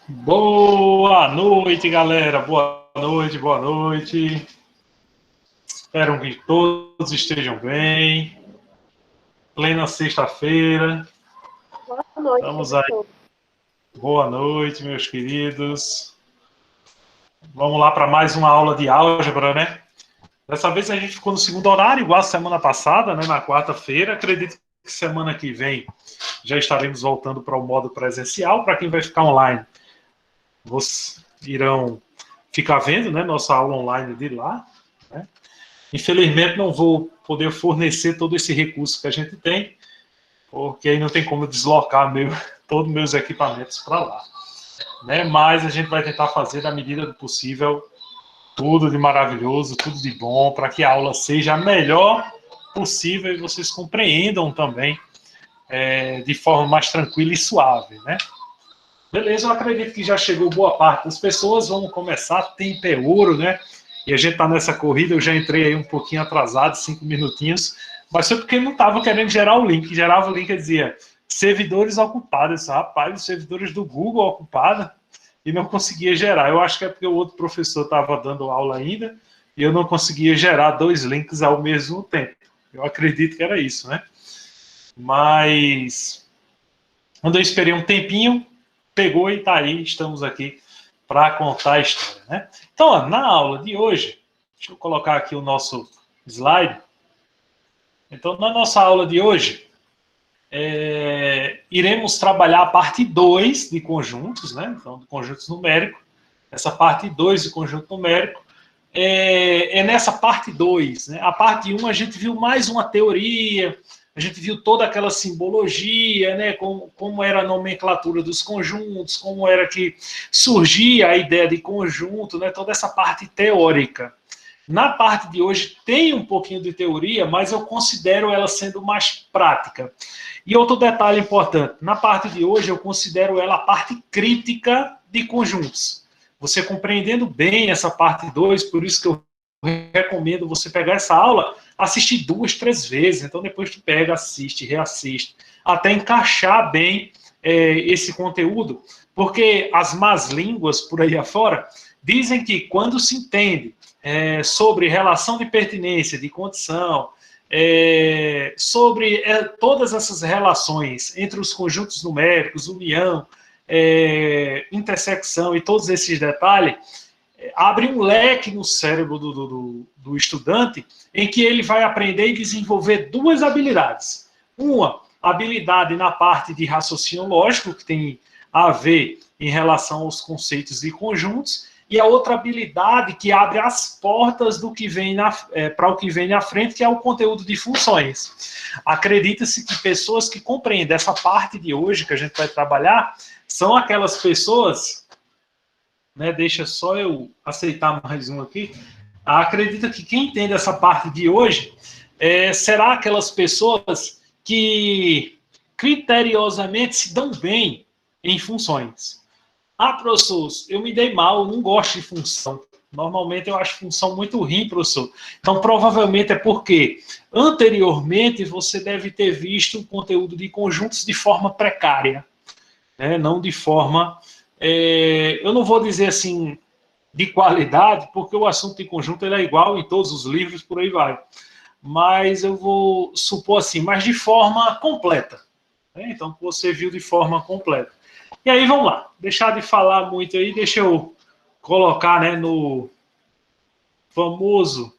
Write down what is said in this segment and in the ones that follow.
Boa noite, galera. Boa noite, boa noite. Espero que todos estejam bem. Plena sexta-feira. Boa noite, Estamos aí. professor. Boa noite, meus queridos. Vamos lá para mais uma aula de álgebra, né? Dessa vez a gente ficou no segundo horário, igual a semana passada, né? Na quarta-feira. Acredito que semana que vem já estaremos voltando para o modo presencial. Para quem vai ficar online, vocês irão ficar vendo, né? Nossa aula online de lá, né? Infelizmente, não vou poder fornecer todo esse recurso que a gente tem, porque aí não tem como deslocar todos os meus equipamentos para lá. Né? Mas a gente vai tentar fazer, na medida do possível, tudo de maravilhoso, tudo de bom, para que a aula seja a melhor possível e vocês compreendam também de forma mais tranquila e suave. Né? Beleza, eu acredito que já chegou boa parte das pessoas. Vamos começar, tempo é ouro, né? E a gente tá nessa corrida, eu já entrei aí um pouquinho atrasado, 5 minutinhos, mas foi porque não estava querendo gerar o link. Gerava o link e dizia servidores ocupados. Rapaz, os servidores do Google ocupados e não conseguia gerar. Eu acho que é porque o outro professor estava dando aula ainda e eu não conseguia gerar dois links ao mesmo tempo. Eu acredito que era isso, né? Mas quando eu esperei um tempinho, pegou e tá aí, estamos aqui para contar a história, né? Então, ó, na aula de hoje, deixa eu colocar aqui o nosso slide. Então, na nossa aula de hoje, iremos trabalhar a parte 2 de conjuntos, né? Então, de conjuntos numéricos. Essa parte 2 de conjunto numérico é nessa parte 2. Né? A parte 1 a gente viu mais uma teoria, a gente viu toda aquela simbologia, né? Como era a nomenclatura dos conjuntos, como era que surgia a ideia de conjunto, né? Toda essa parte teórica. Na parte de hoje tem um pouquinho de teoria, mas eu considero ela sendo mais prática. E outro detalhe importante, na parte de hoje eu considero ela a parte crítica de conjuntos. Você compreendendo bem essa parte 2, por isso que eu recomendo você pegar essa aula, assistir 2, 3 vezes. Então depois tu pega, assiste, reassiste, até encaixar bem esse conteúdo, porque as más línguas por aí afora dizem que quando se entende sobre relação de pertinência, de condição, sobre todas essas relações entre os conjuntos numéricos, união, intersecção e todos esses detalhes, abre um leque no cérebro do estudante em que ele vai aprender e desenvolver duas habilidades. Uma habilidade na parte de raciocínio lógico, que tem a ver em relação aos conceitos de conjuntos, e a outra habilidade que abre as portas do que vem para o que vem na frente, que é o conteúdo de funções. Acredita-se que pessoas que compreendem essa parte de hoje que a gente vai trabalhar são aquelas pessoas, né, deixa só eu aceitar mais um aqui, acredita que quem entende essa parte de hoje será aquelas pessoas que criteriosamente se dão bem em funções. Ah, professor, eu me dei mal, eu não gosto de função. Normalmente eu acho função muito ruim, professor. Então, provavelmente é porque anteriormente você deve ter visto o conteúdo de conjuntos de forma precária, né? Não de forma, eu não vou dizer assim, de qualidade, porque o assunto de conjunto ele é igual em todos os livros, por aí vai. Mas eu vou supor assim, mas de forma completa. Né? Então, você viu de forma completa. E aí, vamos lá. Deixar de falar muito aí, deixa eu colocar, né, no famoso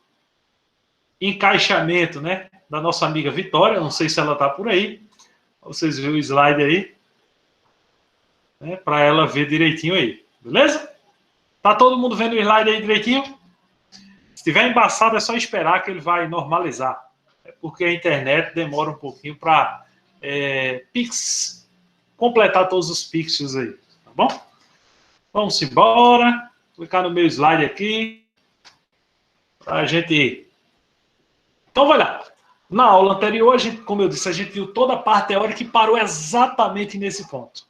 encaixamento, né, da nossa amiga Vitória. Não sei se ela está por aí. Vocês viram o slide aí, né, para ela ver direitinho aí. Beleza? Tá todo mundo vendo o slide aí direitinho? Se tiver embaçado, é só esperar que ele vai normalizar. É porque a internet demora um pouquinho para completar todos os pixels aí, tá bom? Vamos embora. Clicar no meu slide aqui. Para a gente. Então, vai lá. Na aula anterior, como eu disse, a gente viu toda a parte teórica e parou exatamente nesse ponto.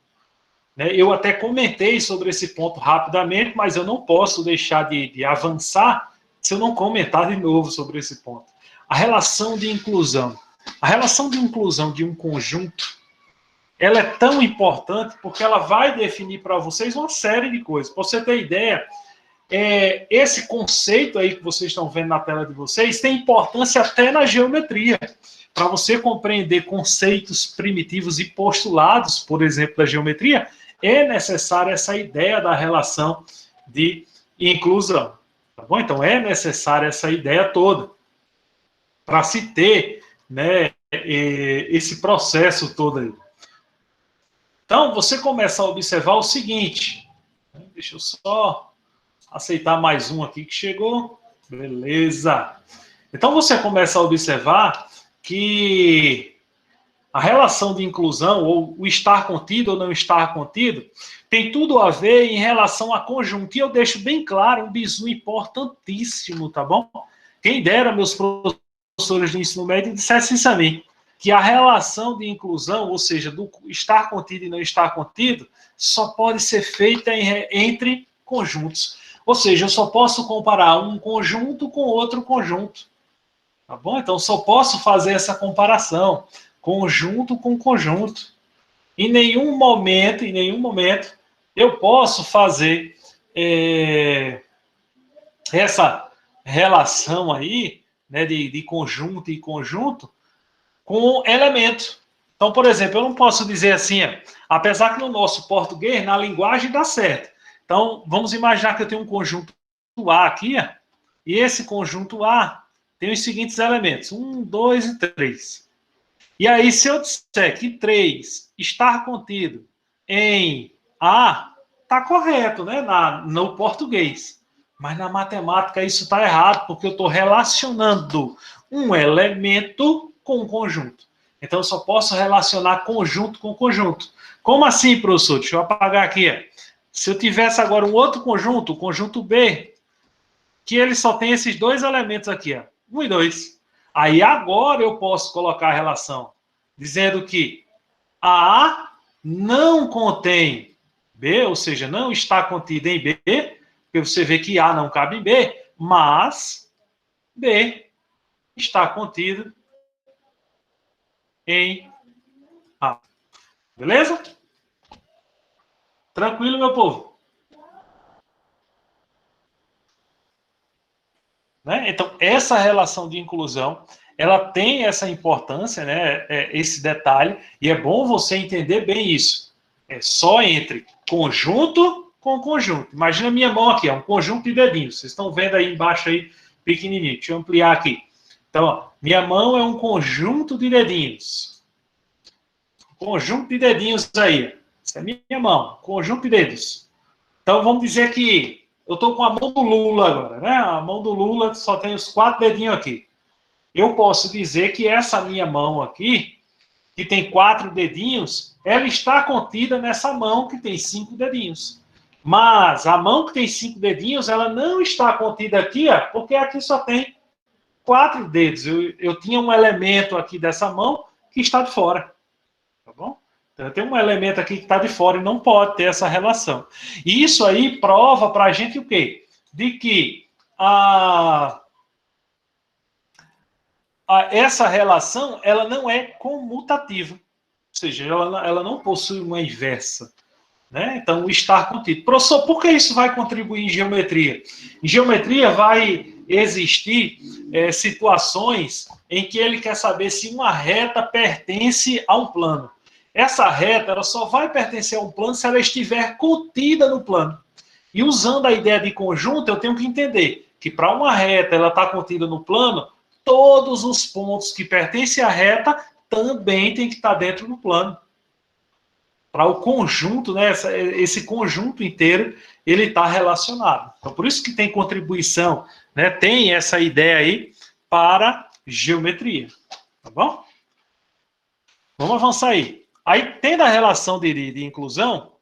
Eu até comentei sobre esse ponto rapidamente, mas eu não posso deixar de avançar se eu não comentar de novo sobre esse ponto. A relação de inclusão. A relação de inclusão de um conjunto ela é tão importante porque ela vai definir para vocês uma série de coisas. Para você ter ideia, esse conceito aí que vocês estão vendo na tela de vocês tem importância até na geometria. Para você compreender conceitos primitivos e postulados, por exemplo, da geometria, é necessária essa ideia da relação de inclusão. Tá bom? Então, é necessária essa ideia toda para se ter, né, esse processo todo aí. Então, você começa a observar o seguinte. Deixa eu só aceitar mais um aqui que chegou. Beleza. Então, você começa a observar que a relação de inclusão, ou o estar contido ou não estar contido, tem tudo a ver em relação a conjunto. E eu deixo bem claro um bizu importantíssimo, tá bom? Quem dera meus professores de ensino médio dissessem isso a mim, que a relação de inclusão, ou seja, do estar contido e não estar contido, só pode ser feita entre conjuntos. Ou seja, eu só posso comparar um conjunto com outro conjunto. Tá bom? Então, só posso fazer essa comparação, conjunto com conjunto. Em nenhum momento, eu posso fazer essa relação aí, né, de conjunto e conjunto, com elemento. Então, por exemplo, eu não posso dizer assim, apesar que no nosso português, na linguagem dá certo. Então, vamos imaginar que eu tenho um conjunto A aqui, e esse conjunto A tem os seguintes elementos, 1, 2 e 3. E aí, se eu disser que 3 está contido em A, está correto, né, no português. Mas na matemática isso está errado, porque eu estou relacionando um elemento com um conjunto. Então, eu só posso relacionar conjunto com conjunto. Como assim, professor? Deixa eu apagar aqui. Se eu tivesse agora um outro conjunto, o conjunto B, que ele só tem esses dois elementos aqui, 1 e 2. Aí agora eu posso colocar a relação, dizendo que A não contém B, ou seja, não está contido em B, porque você vê que A não cabe em B, mas B está contido em A. Beleza? Tranquilo, meu povo? Né? Então, essa relação de inclusão, ela tem essa importância, né? Esse detalhe, e é bom você entender bem isso. É só entre conjunto com conjunto. Imagina a minha mão aqui, é um conjunto de dedinhos. Vocês estão vendo aí embaixo, aí, pequenininho. Deixa eu ampliar aqui. Então, ó, minha mão é um conjunto de dedinhos. Conjunto de dedinhos aí. Essa é a minha mão, conjunto de dedos. Então, vamos dizer que eu estou com a mão do Lula agora, né? A mão do Lula só tem os 4 dedinhos aqui. Eu posso dizer que essa minha mão aqui, que tem 4 dedinhos, ela está contida nessa mão que tem 5 dedinhos. Mas a mão que tem 5 dedinhos, ela não está contida aqui, porque aqui só tem 4 dedos. Eu tinha um elemento aqui dessa mão que está de fora. Tá bom? Então, tem um elemento aqui que está de fora e não pode ter essa relação. E isso aí prova para a gente o quê? De que essa relação ela não é comutativa. Ou seja, ela não possui uma inversa. Né? Então, o estar contido. Professor, por que isso vai contribuir em geometria? Em geometria vai existir situações em que ele quer saber se uma reta pertence a um plano. Essa reta ela só vai pertencer a um plano se ela estiver contida no plano. E usando a ideia de conjunto, eu tenho que entender que para uma reta ela está contida no plano, todos os pontos que pertencem à reta também tem que estar dentro do plano. Para o conjunto, né, esse conjunto inteiro, ele está relacionado. Então, por isso que tem contribuição, né, tem essa ideia aí para geometria. Tá bom? Vamos avançar aí. Aí, tendo a relação de inclusão,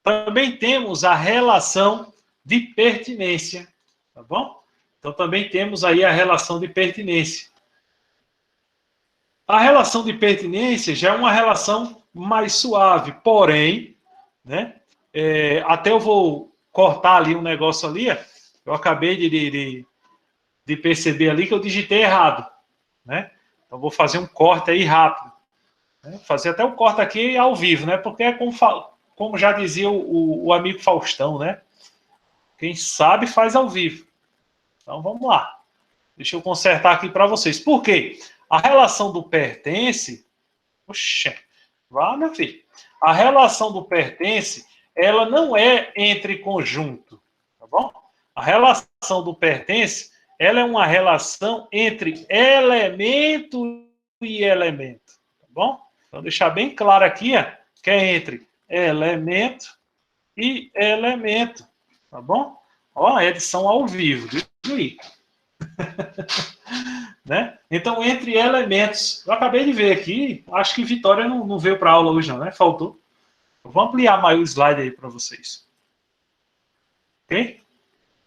também temos a relação de pertinência. Tá bom? Então, também temos aí a relação de pertinência. A relação de pertinência já é uma relação mais suave, porém, né, até eu vou cortar ali um negócio ali, eu acabei de perceber ali que eu digitei errado, né? Então, vou fazer um corte aí rápido. Fazer até o corte aqui ao vivo, né? Porque é como já dizia o amigo Faustão, né? Quem sabe faz ao vivo. Então vamos lá. Deixa eu consertar aqui para vocês. Por quê? A relação do pertence... Oxê, vá, meu filho. A relação do pertence, ela não é entre conjunto, tá bom? A relação do pertence, ela é uma relação entre elemento e elemento, tá bom? Então, deixar bem claro aqui, ó, que é entre elemento e elemento, tá bom? Ó, edição ao vivo, viu aí? Né? Então, entre elementos, eu acabei de ver aqui, acho que Vitória não veio para aula hoje não, né? Faltou. Eu vou ampliar mais o slide aí para vocês. Ok?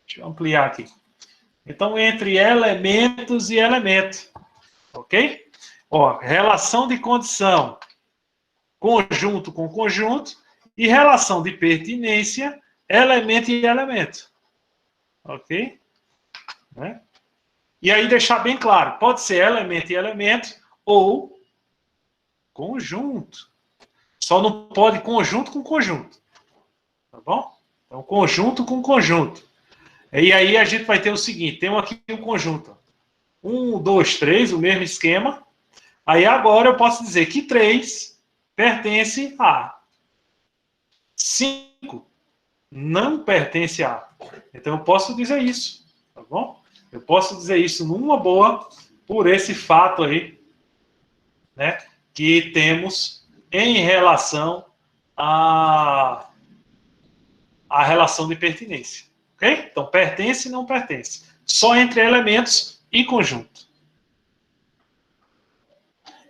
Deixa eu ampliar aqui. Então, entre elementos e elemento. Ok? Ó, relação de condição, conjunto com conjunto, e relação de pertinência, elemento e elemento. Ok? Né? E aí deixar bem claro, pode ser elemento e elemento, ou conjunto. Só não pode conjunto com conjunto. Tá bom? Então, conjunto com conjunto. E aí a gente vai ter o seguinte, tem aqui um conjunto. 1, 2, 3, o mesmo esquema. Aí agora eu posso dizer que 3 pertence a 5 não pertence a. Então eu posso dizer isso, tá bom? Eu posso dizer isso numa boa por esse fato aí, né, que temos em relação à relação de pertinência. Ok? Então, pertence e não pertence. Só entre elementos e conjunto.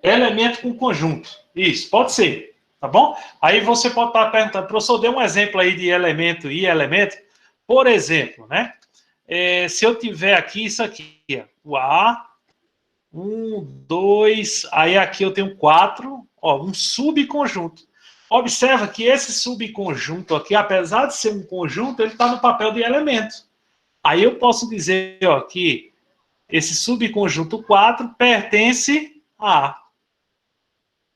Elemento com conjunto. Isso, pode ser. Tá bom? Aí você pode estar perguntando, professor, dê um exemplo aí de elemento e elemento. Por exemplo, né? Se eu tiver aqui isso aqui, o A, 1, 2, aí aqui eu tenho 4, ó, um subconjunto. Observa que esse subconjunto aqui, apesar de ser um conjunto, ele está no papel de elemento. Aí eu posso dizer ó, que esse subconjunto 4 pertence a A.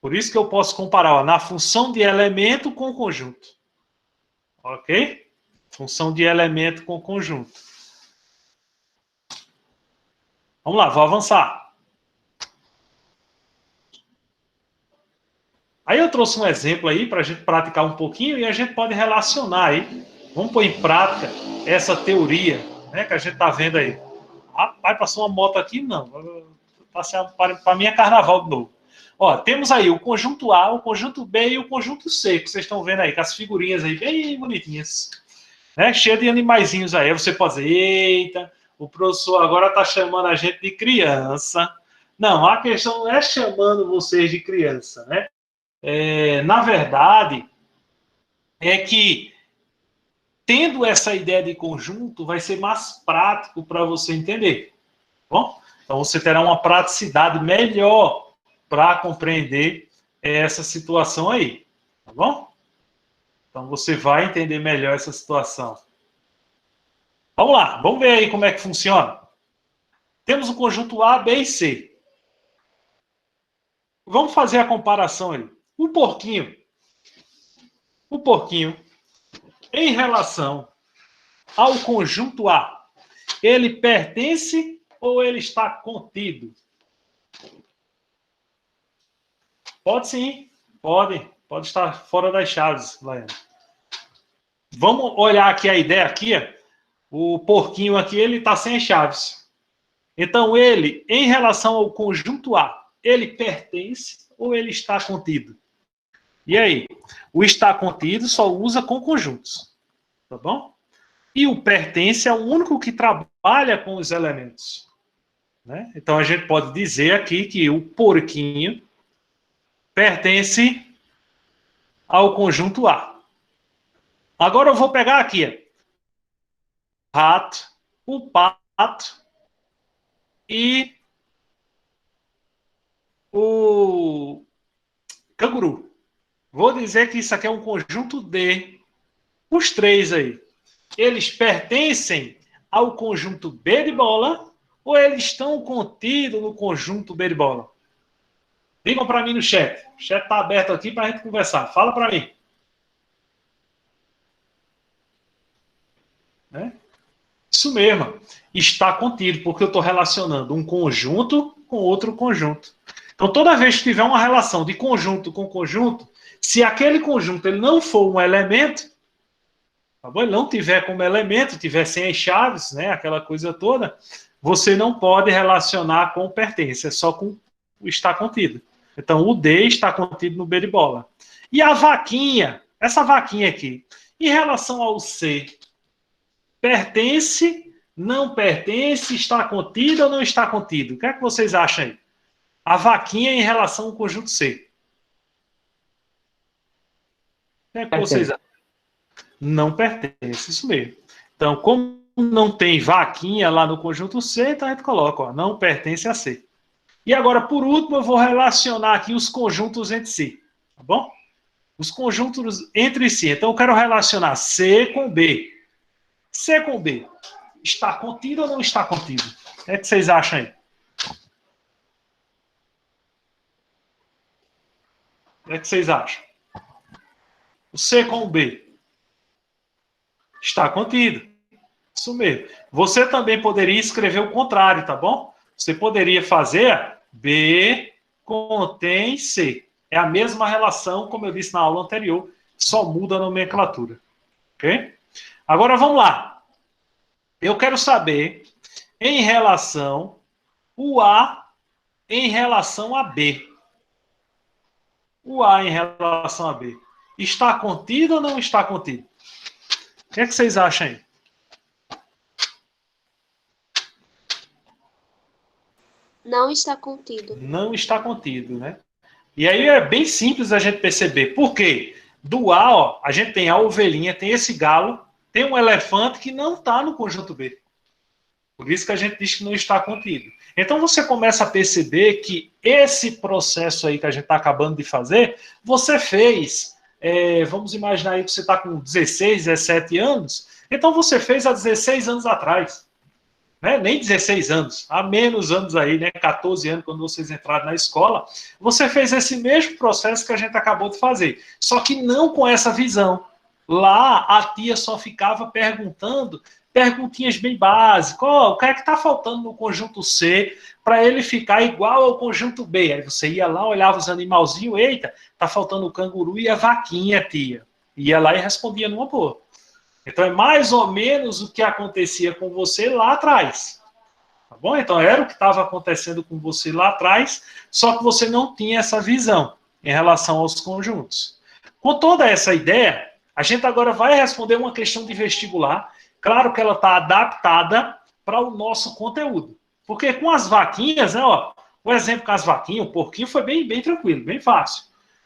Por isso que eu posso comparar ó, na função de elemento com conjunto. Ok? Função de elemento com conjunto. Vamos lá, vou avançar. Aí eu trouxe um exemplo aí para a gente praticar um pouquinho e a gente pode relacionar aí. Vamos pôr em prática essa teoria, né, que a gente está vendo aí. Rapaz, passou uma moto aqui? Não. Para mim é carnaval de novo. Ó, temos aí o conjunto A, o conjunto B e o conjunto C, que vocês estão vendo aí, com as figurinhas aí bem bonitinhas. Né? Cheio de animaizinhos aí. Você pode dizer, eita, o professor agora está chamando a gente de criança. Não, a questão não é chamando vocês de criança, né? Na verdade, é que tendo essa ideia de conjunto, vai ser mais prático para você entender. Bom? Então, você terá uma praticidade melhor para compreender essa situação aí. Tá bom? Então, você vai entender melhor essa situação. Vamos lá, vamos ver aí como é que funciona. Temos o conjunto A, B e C. Vamos fazer a comparação aí. O porquinho, em relação ao conjunto A, ele pertence ou ele está contido? Pode sim, pode estar fora das chaves, Laiane. Vamos olhar aqui a ideia aqui, o porquinho aqui, ele está sem chaves. Então, ele, em relação ao conjunto A, ele pertence ou ele está contido? E aí? O está contido só usa com conjuntos. Tá bom? E o pertence é o único que trabalha com os elementos. Né? Então, a gente pode dizer aqui que o porquinho pertence ao conjunto A. Agora eu vou pegar aqui o rato, o pato e o canguru. Vou dizer que isso aqui é um conjunto D. Os três aí, eles pertencem ao conjunto B de bola ou eles estão contidos no conjunto B de bola? Digam para mim no chat. O chat está aberto aqui para a gente conversar. Fala para mim. Né? Isso mesmo. Está contido, porque eu estou relacionando um conjunto com outro conjunto. Então, toda vez que tiver uma relação de conjunto com conjunto, se aquele conjunto ele não for um elemento, tá bom? Ele não tiver como elemento, tiver sem as chaves, né, aquela coisa toda, você não pode relacionar com pertence, é só com o está contido. Então, o D está contido no B de bola. E a vaquinha, essa vaquinha aqui, em relação ao C, pertence, não pertence, está contido ou não está contido? O que é que vocês acham aí? A vaquinha em relação ao conjunto C. O que é que vocês acham? Não pertence, isso mesmo. Então, como não tem vaquinha lá no conjunto C, então a gente coloca, ó, não pertence a C. E agora, por último, eu vou relacionar aqui os conjuntos entre si, tá bom? Os conjuntos entre si. Então, eu quero relacionar C com B. C com B. Está contido ou não está contido? O que é que vocês acham aí? O que é que vocês acham? O C com o B. Está contido. Isso mesmo. Você também poderia escrever o contrário, tá bom? Você poderia fazer B contém C. É a mesma relação, como eu disse na aula anterior, só muda a nomenclatura. Ok? Agora vamos lá. Eu quero saber em relação o A em relação a B. O A em relação a B. Está contido ou não está contido? O que é que vocês acham aí? Não está contido. Não está contido, né? E aí é bem simples a gente perceber. Por quê? Do A, ó, a gente tem a ovelhinha, tem esse galo, tem um elefante que não está no conjunto B. Por isso que a gente diz que não está contido. Então você começa a perceber que esse processo aí que a gente está acabando de fazer, você fez, vamos imaginar aí que você está com 16, 17 anos, então você fez há 16 anos atrás. Né? Nem 16 anos, há menos anos aí, né? 14 anos, quando vocês entraram na escola, você fez esse mesmo processo que a gente acabou de fazer, só que não com essa visão. Lá, a tia só ficava perguntando perguntinhas bem básicas. Oh, o que é que está faltando no conjunto C para ele ficar igual ao conjunto B? Aí você ia lá, olhava os animalzinhos, eita, está faltando o canguru e a vaquinha, tia. Ia lá e respondia numa boa. Então, é mais ou menos o que acontecia com você lá atrás. Tá bom? Então, era o que estava acontecendo com você lá atrás, só que você não tinha essa visão em relação aos conjuntos. Com toda essa ideia, a gente agora vai responder uma questão de vestibular. Claro que ela está adaptada para o nosso conteúdo. Porque com as vaquinhas, né, ó, o exemplo com as vaquinhas, o porquinho foi bem tranquilo, bem fácil.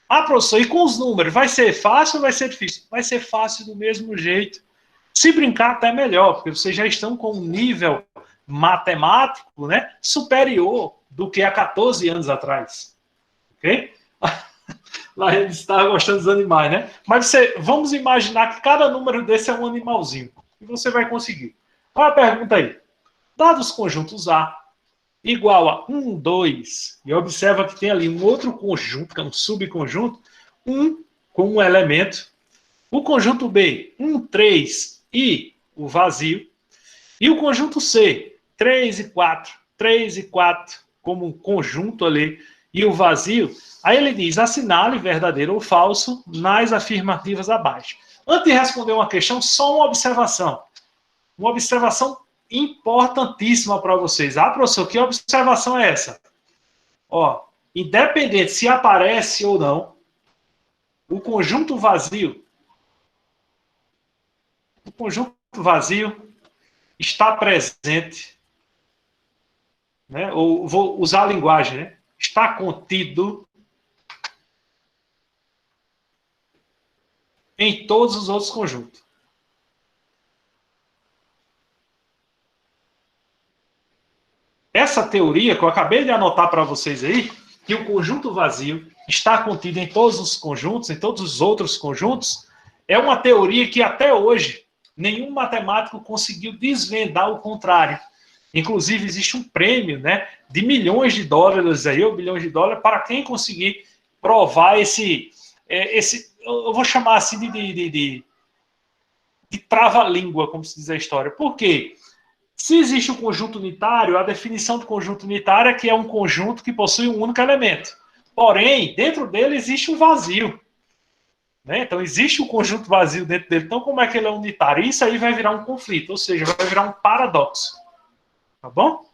Ah, professor, e com os números, vai ser fácil ou vai ser difícil? Vai ser fácil do mesmo jeito. Se brincar, até melhor, porque vocês já estão com um nível matemático, né, superior do que há 14 anos atrás. Ok? Lá ele estava gostando dos animais, né? Mas vamos imaginar que cada número desse é um animalzinho. E você vai conseguir. Olha a pergunta aí. Dados conjuntos A igual a 1, 2, e observa que tem ali um outro conjunto, que é um subconjunto, 1 com um elemento. O conjunto B, 1, 3 e o vazio. E o conjunto C, 3 e 4, 3 e 4, como um conjunto ali, e o vazio. Aí ele diz, assinale verdadeiro ou falso nas afirmativas abaixo. Antes de responder uma questão, só uma observação. Uma observação importantíssima para vocês. Ah, professor, que observação é essa? Ó, independente se aparece ou não, o conjunto vazio está presente, né? Ou vou usar a linguagem, né? Está contido em todos os outros conjuntos. Essa teoria que eu acabei de anotar para vocês aí, que o conjunto vazio está contido em todos os conjuntos, em todos os outros conjuntos, é uma teoria que até hoje nenhum matemático conseguiu desvendar o contrário. Inclusive, existe um prêmio, né, de milhões de dólares aí, ou bilhões de dólares, para quem conseguir provar esse eu vou chamar assim de trava-língua, como se diz a história. Por quê? Se existe um conjunto unitário, a definição de conjunto unitário é que é um conjunto que possui um único elemento. Porém, dentro dele existe um vazio. Né? Então, existe um conjunto vazio dentro dele. Então, como é que ele é unitário? Isso aí vai virar um conflito, ou seja, vai virar um paradoxo. Tá bom?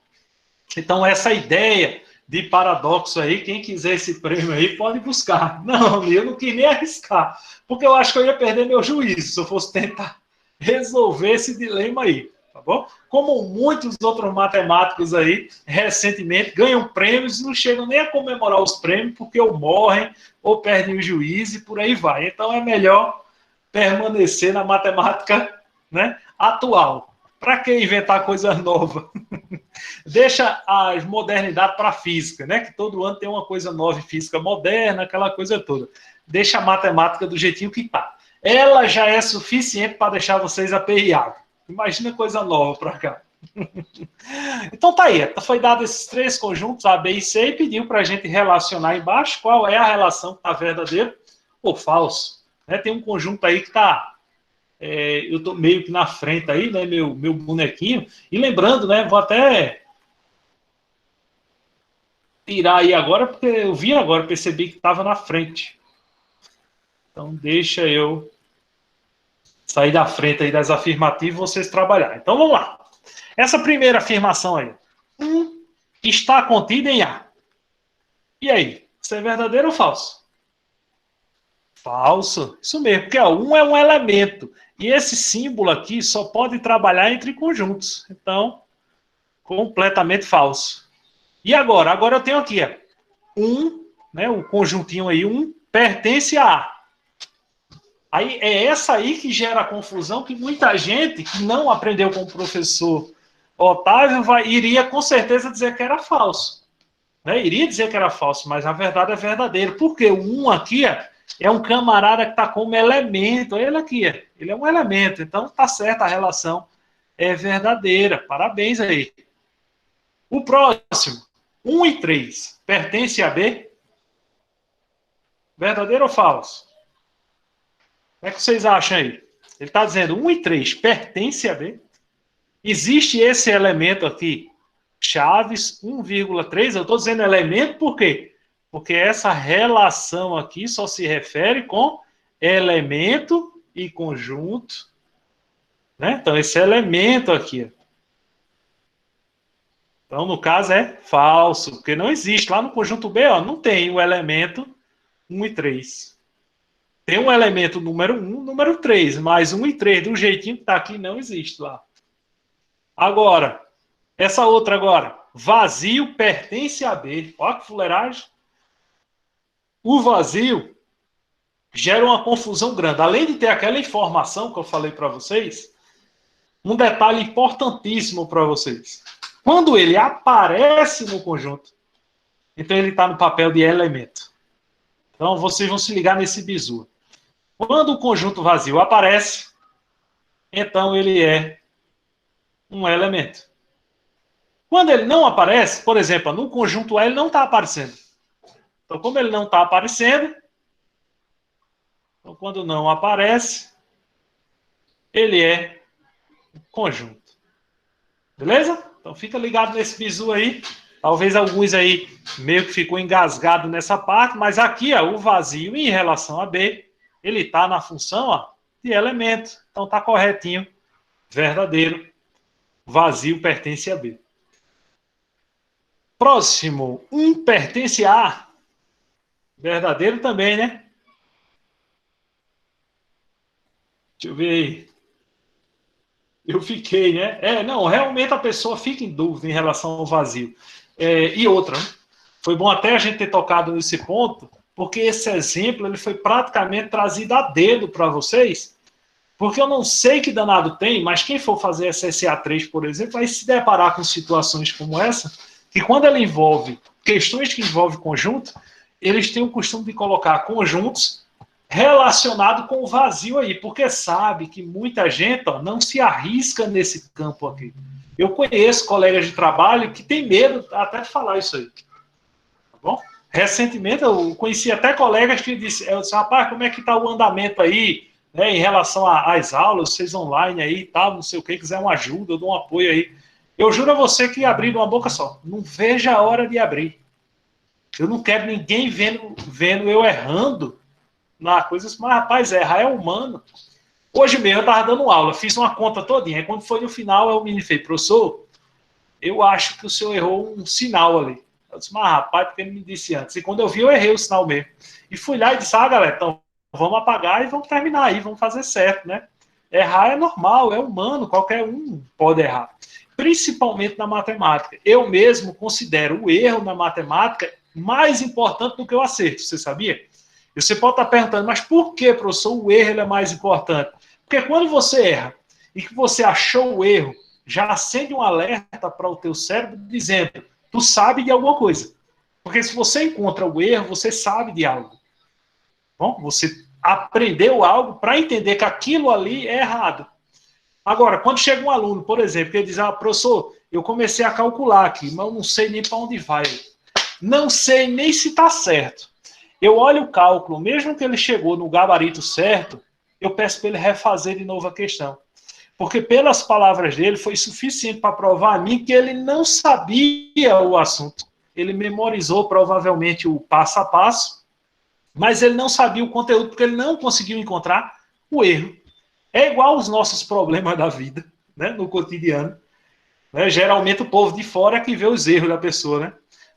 Então, essa ideia de paradoxo aí, quem quiser esse prêmio aí, pode buscar. Não, eu não quis nem arriscar, porque eu acho que eu ia perder meu juízo se eu fosse tentar resolver esse dilema aí, tá bom? Como muitos outros matemáticos aí, recentemente, ganham prêmios e não chegam nem a comemorar os prêmios, porque ou morrem, ou perdem o juízo e por aí vai. Então, é melhor permanecer na matemática, né, atual. Para que inventar coisa nova? Deixa a modernidade para a física, né? Que todo ano tem uma coisa nova em física moderna, aquela coisa toda. Deixa a matemática do jeitinho que está. Ela já é suficiente para deixar vocês aperreados. Imagina coisa nova para cá. Então tá aí. Foi dado esses três conjuntos, A, B e C, e pediu para a gente relacionar embaixo qual é a relação que está verdadeiro ou falso. Né? Tem um conjunto aí que está... eu estou meio que na frente aí, né, meu bonequinho. E lembrando, né, vou até tirar aí agora, porque eu vi agora, percebi que estava na frente. Então, deixa eu sair da frente aí das afirmativas e vocês trabalharem. Então, vamos lá. Essa primeira afirmação aí. Está contida em A. E aí? Isso é verdadeiro ou falso? Falso. Isso mesmo, porque ó, 1 é um elemento. E esse símbolo aqui só pode trabalhar entre conjuntos. Então, completamente falso. E agora? Agora eu tenho aqui, ó, 1, né, o conjuntinho aí, 1, pertence a A. Aí é essa aí que gera a confusão que muita gente que não aprendeu com o professor Otávio iria com certeza dizer que era falso. Né? Iria dizer que era falso, mas na verdade é verdadeiro. Porque o 1 aqui é um camarada que está como elemento. Ele aqui, ele é um elemento. Então está certa, a relação é verdadeira. Parabéns aí. O próximo, 1 e 3, pertence a B? Verdadeiro ou falso? Como é que vocês acham aí? Ele está dizendo 1 e 3 pertence a B? Existe esse elemento aqui, chaves 1,3. Eu estou dizendo elemento por quê? Porque essa relação aqui só se refere com elemento e conjunto. Né? Então, esse elemento aqui. Então, no caso, é falso, porque não existe. Lá no conjunto B, ó, não tem o elemento 1 e 3. Tem um elemento número 1, número 3, mas 1 e 3, do jeitinho que está aqui, não existe lá. Agora, essa outra agora. Vazio pertence a B. Olha que fuleiragem. O vazio gera uma confusão grande. Além de ter aquela informação que eu falei para vocês, um detalhe importantíssimo para vocês. Quando ele aparece no conjunto, então ele está no papel de elemento. Então vocês vão se ligar nesse bizu. Quando o conjunto vazio aparece, então ele é um elemento. Quando ele não aparece, por exemplo, no conjunto A ele não está aparecendo. Então, como ele não está aparecendo, então quando não aparece, ele é conjunto. Beleza? Então fica ligado nesse bizu aí. Talvez alguns aí meio que ficou engasgado nessa parte, mas aqui ó, o vazio em relação a B, ele está na função ó, de elemento. Então está corretinho, verdadeiro. Vazio pertence a B. Próximo, 1 pertence a A. Verdadeiro também, né? Deixa eu ver aí. Eu fiquei, né? Não, realmente a pessoa fica em dúvida em relação ao vazio. E outra, né? Foi bom até a gente ter tocado nesse ponto, porque esse exemplo ele foi praticamente trazido a dedo para vocês, porque eu não sei que danado tem, mas quem for fazer SSA3, por exemplo, vai se deparar com situações como essa, que quando ela envolve questões que envolvem conjunto, eles têm o costume de colocar conjuntos relacionados com o vazio aí, porque sabe que muita gente ó, não se arrisca nesse campo aqui. Eu conheço colegas de trabalho que têm medo até de falar isso aí. Tá bom? Recentemente, eu conheci até colegas que eu disse, rapaz, como é que está o andamento aí, né, em relação às aulas, vocês online aí e tal, não sei o que, quiser uma ajuda, eu dou um apoio aí. Eu juro a você que abrir uma boca só. Não vejo a hora de abrir. Eu não quero ninguém vendo eu errando na coisa. Mas, rapaz, errar é humano. Hoje mesmo eu estava dando aula, fiz uma conta todinha. Aí, quando foi no final, o menino fez, professor, eu acho que o senhor errou um sinal ali. Eu disse, mas rapaz, porque ele me disse antes. E quando eu vi, eu errei o sinal mesmo. E fui lá e disse, galera, então vamos apagar e vamos terminar aí, vamos fazer certo, né? Errar é normal, é humano, qualquer um pode errar. Principalmente na matemática. Eu mesmo considero o erro na matemática mais importante do que o acerto, você sabia? E você pode estar perguntando, mas por que, professor, o erro é mais importante? Porque quando você erra e que você achou o erro, já acende um alerta para o teu cérebro dizendo, tu sabe de alguma coisa. Porque se você encontra o erro, você sabe de algo. Bom, você aprendeu algo para entender que aquilo ali é errado. Agora, quando chega um aluno, por exemplo, que ele diz, professor, eu comecei a calcular aqui, mas eu não sei nem para onde vai. Não sei nem se está certo. Eu olho o cálculo, mesmo que ele chegou no gabarito certo, eu peço para ele refazer de novo a questão. Porque pelas palavras dele foi suficiente para provar a mim que ele não sabia o assunto. Ele memorizou provavelmente o passo a passo, mas ele não sabia o conteúdo porque ele não conseguiu encontrar o erro. É igual aos nossos problemas da vida, né, no cotidiano. Né? Geralmente o povo de fora é que vê os erros da pessoa, né?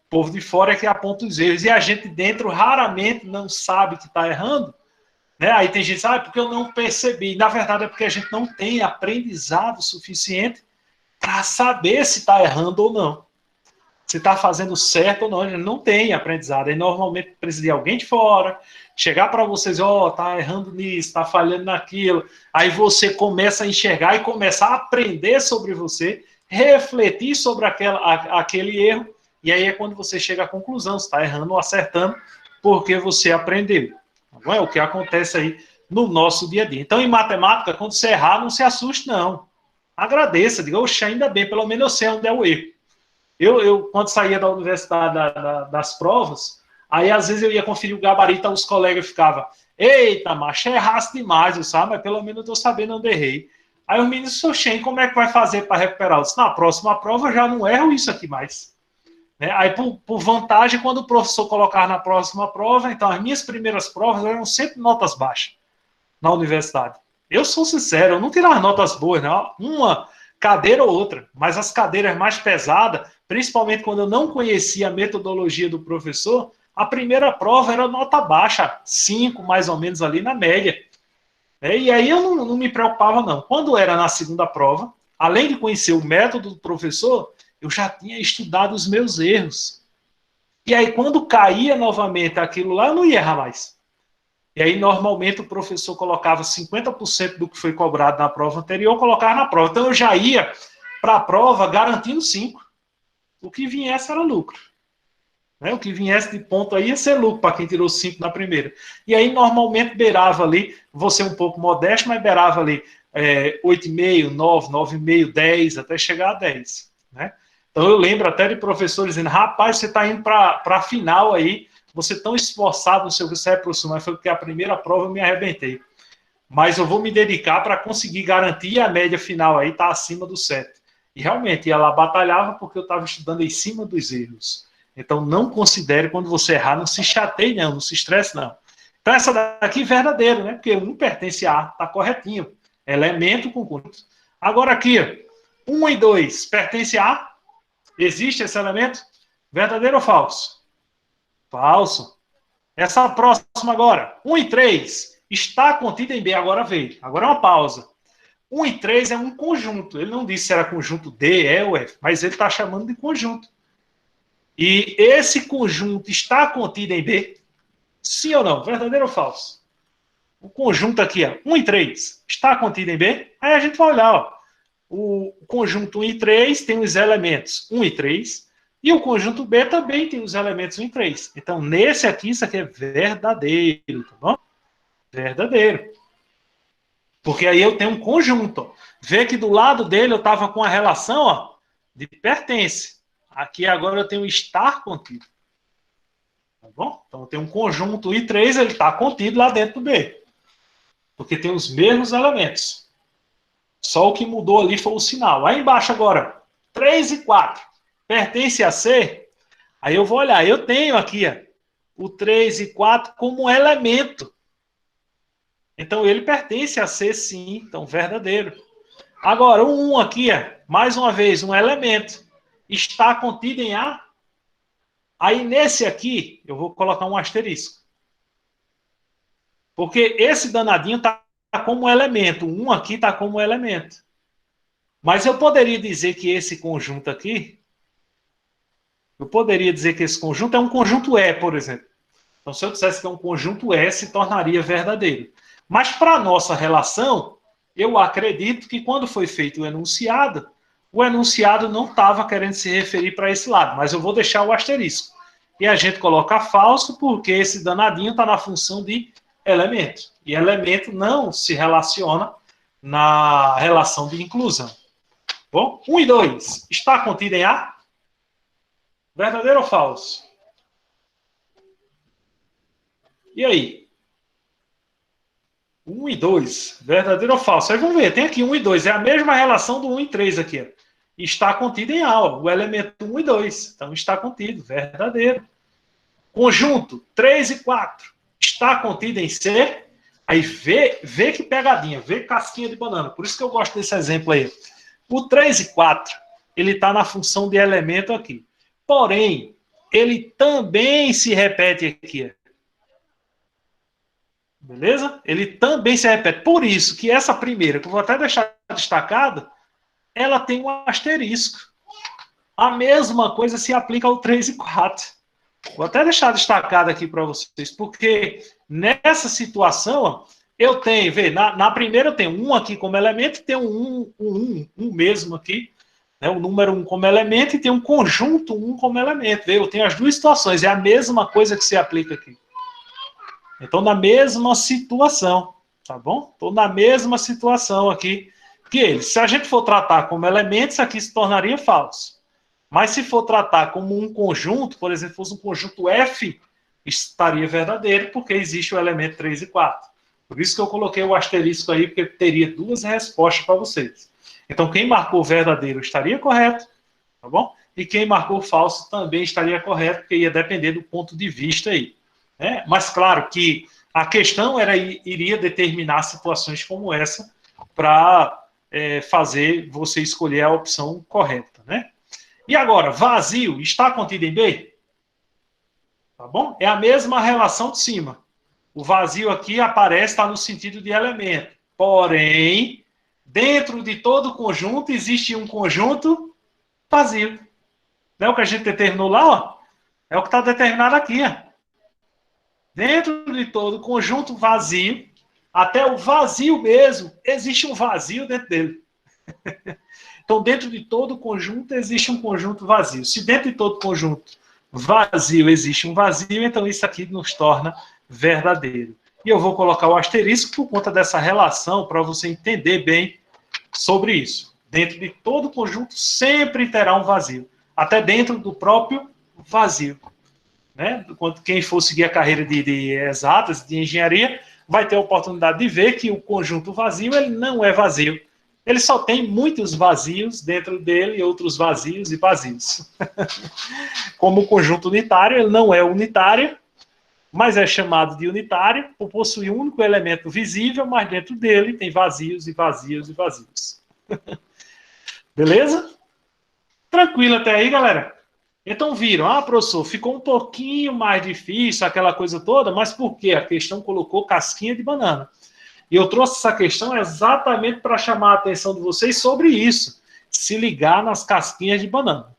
O povo de fora é que aponta os erros. E a gente dentro raramente não sabe que está errando. Né? Aí tem gente que diz, porque eu não percebi. Na verdade é porque a gente não tem aprendizado suficiente para saber se está errando ou não. Se está fazendo certo ou não. A gente não tem aprendizado. Aí normalmente precisa de alguém de fora, chegar para vocês, tá errando nisso, está falhando naquilo. Aí você começa a enxergar e começar a aprender sobre você, refletir sobre aquele erro, e aí é quando você chega à conclusão, se está errando ou acertando, porque você aprendeu. Não é o que acontece aí no nosso dia a dia. Então, em matemática, quando você errar, não se assuste, não. Agradeça, diga, oxe, ainda bem, pelo menos eu sei onde é o erro. Eu quando saía da universidade das provas, aí às vezes eu ia conferir o gabarito, os colegas ficavam, eita, macho, errasse demais, sabe? Mas pelo menos eu estou sabendo onde errei. Aí os meninos, Soxen, como é que vai fazer para recuperar? Eu disse, na próxima prova eu já não erro isso aqui mais. Né? Aí, por vantagem, quando o professor colocar na próxima prova, então as minhas primeiras provas eram sempre notas baixas na universidade. Eu sou sincero, eu não tirava as notas boas, não. Uma cadeira ou outra, mas as cadeiras mais pesadas, principalmente quando eu não conhecia a metodologia do professor, a primeira prova era nota baixa, 5 mais ou menos ali na média. E aí eu não me preocupava, não. Quando era na segunda prova, além de conhecer o método do professor, eu já tinha estudado os meus erros. E aí, quando caía novamente aquilo lá, eu não ia errar mais. E aí, normalmente, o professor colocava 50% do que foi cobrado na prova anterior, colocava na prova. Então, eu já ia para a prova garantindo 5. O que viesse era lucro. Né? O que viesse de ponto aí ia ser lucro para quem tirou 5 na primeira. E aí, normalmente, beirava ali, vou ser um pouco modesto, mas beirava ali 8,5, 9, 9,5, 10, até chegar a 10. Né? Então, eu lembro até de professores dizendo, rapaz, você está indo para a final aí, você tão esforçado, não sei o que você é, professor, mas foi porque a primeira prova eu me arrebentei. Mas eu vou me dedicar para conseguir garantir a média final aí, tá acima do 7. E realmente, ela batalhava porque eu estava estudando em cima dos erros. Então, não considere quando você errar, não se chateie, não se estresse, não. Então, essa daqui é verdadeira, né? Porque 1 pertence a, tá corretinho. Elemento com conjunto. Agora aqui, 1 e 2 pertence a? Existe esse elemento? Verdadeiro ou falso? Falso. Essa próxima agora, 1 e 3, está contida em B, agora veio. Agora é uma pausa. 1 e 3 é um conjunto. Ele não disse se era conjunto D, E ou F, mas ele está chamando de conjunto. E esse conjunto está contido em B? Sim ou não? Verdadeiro ou falso? O conjunto aqui, ó, 1 e 3, está contido em B? Aí a gente vai olhar, ó. O conjunto 1 e 3 tem os elementos 1 e 3, e o conjunto B também tem os elementos 1 e 3. Então, nesse aqui, isso aqui é verdadeiro, tá bom? Verdadeiro. Porque aí eu tenho um conjunto. Ó. Vê que do lado dele eu estava com a relação ó, de pertence. Aqui agora eu tenho estar contido. Tá bom? Então eu tenho um conjunto I3, ele está contido lá dentro do B. Porque tem os mesmos elementos. Só o que mudou ali foi o sinal. Aí embaixo agora, 3 e 4. Pertence a C? Aí eu vou olhar. Eu tenho aqui ó, o 3 e 4 como elemento. Então ele pertence a C sim. Então verdadeiro. Agora o 1 aqui, ó, mais uma vez, um elemento. Está contido em A? Aí nesse aqui, eu vou colocar um asterisco. Porque esse danadinho está como elemento. O 1 aqui está como elemento. Mas eu poderia dizer que esse conjunto aqui, eu poderia dizer que esse conjunto é um conjunto E, por exemplo. Então, se eu dissesse que é um conjunto E, se tornaria verdadeiro. Mas para a nossa relação, eu acredito que quando foi feito o enunciado não estava querendo se referir para esse lado, mas eu vou deixar o asterisco. E a gente coloca falso porque esse danadinho está na função de elemento. E elemento não se relaciona na relação de inclusão. Bom, 1 e 2. Está contido em A? Verdadeiro ou falso? E aí? 1 e 2. Verdadeiro ou falso? Aí vamos ver. Tem aqui 1 e 2. É a mesma relação do 1 e 3 aqui. Ó. Está contido em A. Ó, o elemento 1 e 2. Então está contido. Verdadeiro. Conjunto 3 e 4. Está contido em C? Aí vê que pegadinha. Vê casquinha de banana. Por isso que eu gosto desse exemplo aí. O 3 e 4, ele está na função de elemento aqui. Porém, ele também se repete aqui. Beleza? Ele também se repete. Por isso que essa primeira, que eu vou até deixar destacada, ela tem um asterisco. A mesma coisa se aplica ao 3 e 4. Vou até deixar destacado aqui para vocês, porque nessa situação, ó, eu tenho, vê, na primeira eu tenho 1 aqui como elemento, tem um mesmo aqui, né, o número 1 como elemento, e tem um conjunto 1 como elemento. Vê, eu tenho as duas situações, é a mesma coisa que se aplica aqui. Então, na mesma situação, tá bom? Estou na mesma situação aqui que ele. Se a gente for tratar como elemento, isso aqui se tornaria falso. Mas se for tratar como um conjunto, por exemplo, fosse um conjunto F, estaria verdadeiro, porque existe o elemento 3 e 4. Por isso que eu coloquei o asterisco aí, porque teria duas respostas para vocês. Então, quem marcou verdadeiro estaria correto, tá bom? E quem marcou falso também estaria correto, porque ia depender do ponto de vista aí. Né? Mas, claro, que a questão iria determinar situações como essa para fazer você escolher a opção correta, né? E agora, vazio, está contido em B? Tá bom? É a mesma relação de cima. O vazio aqui aparece, está no sentido de elemento. Porém, dentro de todo conjunto, existe um conjunto vazio. Não é o que a gente determinou lá? Ó? É o que está determinado aqui. Ó. Dentro de todo conjunto vazio, até o vazio mesmo, existe um vazio dentro dele. Então, dentro de todo conjunto, existe um conjunto vazio. Se dentro de todo conjunto vazio existe um vazio, então isso aqui nos torna verdadeiro. E eu vou colocar o asterisco por conta dessa relação, para você entender bem sobre isso. Dentro de todo conjunto sempre terá um vazio. Até dentro do próprio vazio. Né? Quem for seguir a carreira de exatas, de engenharia, vai ter a oportunidade de ver que o conjunto vazio ele não é vazio. Ele só tem muitos vazios dentro dele, e outros vazios e vazios. Como o conjunto unitário, ele não é unitário, mas é chamado de unitário, por possuir um único elemento visível, mas dentro dele tem vazios e vazios e vazios. Beleza? Tranquilo até aí, galera? Então viram, professor, ficou um pouquinho mais difícil aquela coisa toda, mas por quê? A questão colocou casquinha de banana. E eu trouxe essa questão exatamente para chamar a atenção de vocês sobre isso. Se ligar nas casquinhas de banana.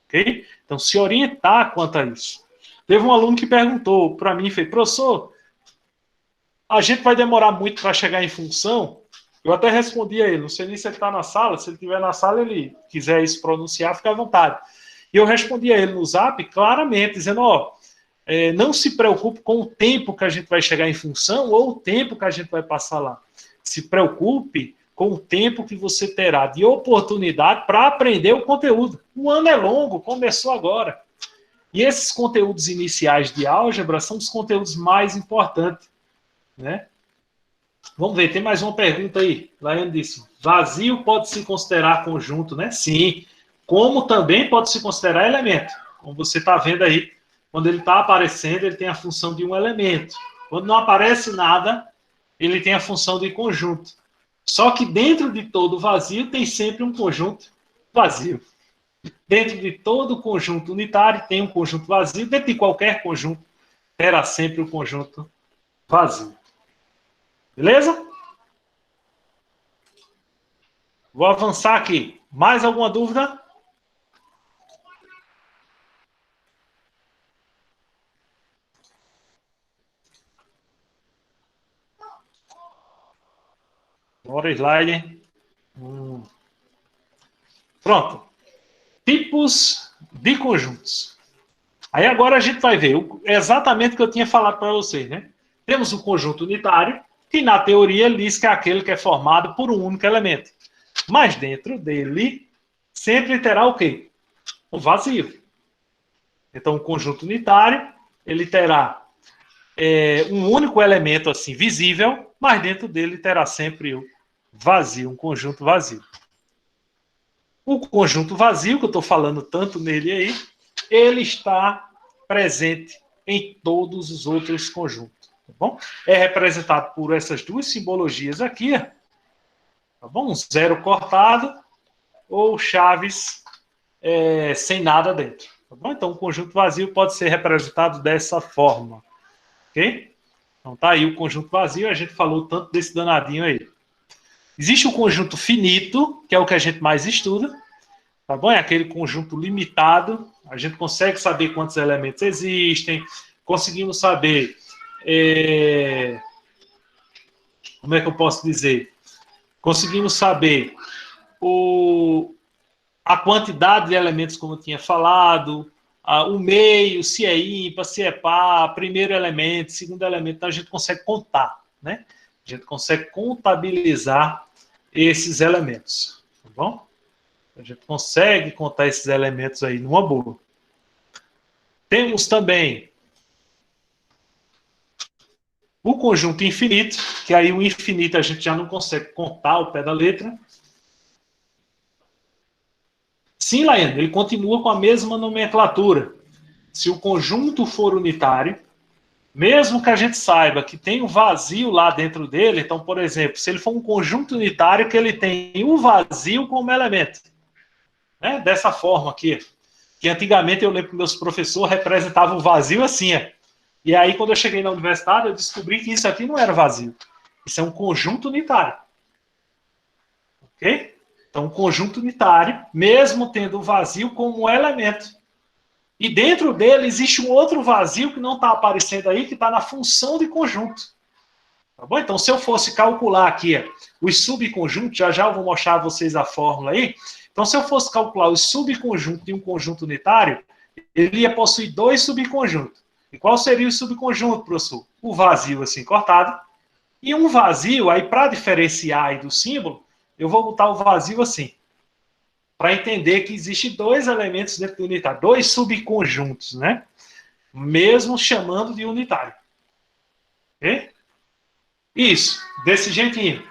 Ok? Então, se orientar quanto a isso. Teve um aluno que perguntou para mim, fez, professor, a gente vai demorar muito para chegar em função? Eu até respondi a ele, não sei nem se ele está na sala, se ele estiver na sala, ele quiser se pronunciar, fica à vontade. E eu respondi a ele no Zap claramente, dizendo, não se preocupe com o tempo que a gente vai chegar em função ou o tempo que a gente vai passar lá. se preocupe com o tempo que você terá de oportunidade para aprender o conteúdo. O ano é longo, começou agora. E esses conteúdos iniciais de álgebra são os conteúdos mais importantes, né? Vamos ver, tem mais uma pergunta aí. Laiane disse, vazio pode se considerar conjunto, né? Sim. Como também pode se considerar elemento. Como você está vendo aí, quando ele está aparecendo, ele tem a função de um elemento. Quando não aparece nada, ele tem a função de conjunto. Só que dentro de todo vazio tem sempre um conjunto vazio. Dentro de todo conjunto unitário tem um conjunto vazio. Dentro de qualquer conjunto terá sempre um conjunto vazio. Beleza? Vou avançar aqui. Mais alguma dúvida? Bora, slide. Pronto. Tipos de conjuntos. Aí agora a gente vai ver exatamente o que eu tinha falado para vocês, né? Temos o conjunto unitário, que na teoria ele diz que é aquele que é formado por um único elemento. Mas dentro dele sempre terá o quê? Um vazio. Então o conjunto unitário, ele terá um único elemento assim visível, mas dentro dele terá sempre o vazio, um conjunto vazio. O conjunto vazio, que eu estou falando tanto nele aí, ele está presente em todos os outros conjuntos. Tá bom? É representado por essas duas simbologias aqui, tá bom? Um zero cortado ou chaves sem nada dentro. Tá bom? Então, o conjunto vazio pode ser representado dessa forma. Ok? Então, tá aí o conjunto vazio, a gente falou tanto desse danadinho aí. Existe o conjunto finito, que é o que a gente mais estuda. Tá bom? É aquele conjunto limitado. A gente consegue saber quantos elementos existem, conseguimos saber como é que eu posso dizer? Conseguimos saber a quantidade de elementos, como eu tinha falado, o meio, se é ímpar, se é par, primeiro elemento, segundo elemento, então a gente consegue contar, né? A gente consegue contabilizar esses elementos, tá bom? A gente consegue contar esses elementos aí numa boa. Temos também o conjunto infinito, que aí o infinito a gente já não consegue contar ao pé da letra. Sim, Laiane, ele continua com a mesma nomenclatura. Se o conjunto for unitário, mesmo que a gente saiba que tem um vazio lá dentro dele, então, por exemplo, se ele for um conjunto unitário que ele tem um vazio como elemento, né? Dessa forma aqui, que antigamente eu lembro que meus professores representavam o vazio assim, E aí, quando eu cheguei na universidade, eu descobri que isso aqui não era vazio. Isso é um conjunto unitário. Ok? Então, um conjunto unitário, mesmo tendo o vazio como elemento. E dentro dele existe um outro vazio que não está aparecendo aí, que está na função de conjunto. Tá bom? Então, se eu fosse calcular aqui os subconjuntos, já eu vou mostrar a vocês a fórmula aí. Então, se eu fosse calcular os subconjuntos de um conjunto unitário, ele ia possuir dois subconjuntos. E qual seria o subconjunto, professor? O vazio assim cortado. E um vazio, aí para diferenciar aí do símbolo, eu vou botar o vazio assim. Para entender que existem dois elementos dentro do unitário, dois subconjuntos, né? Mesmo chamando de unitário. Ok? Isso, desse jeitinho.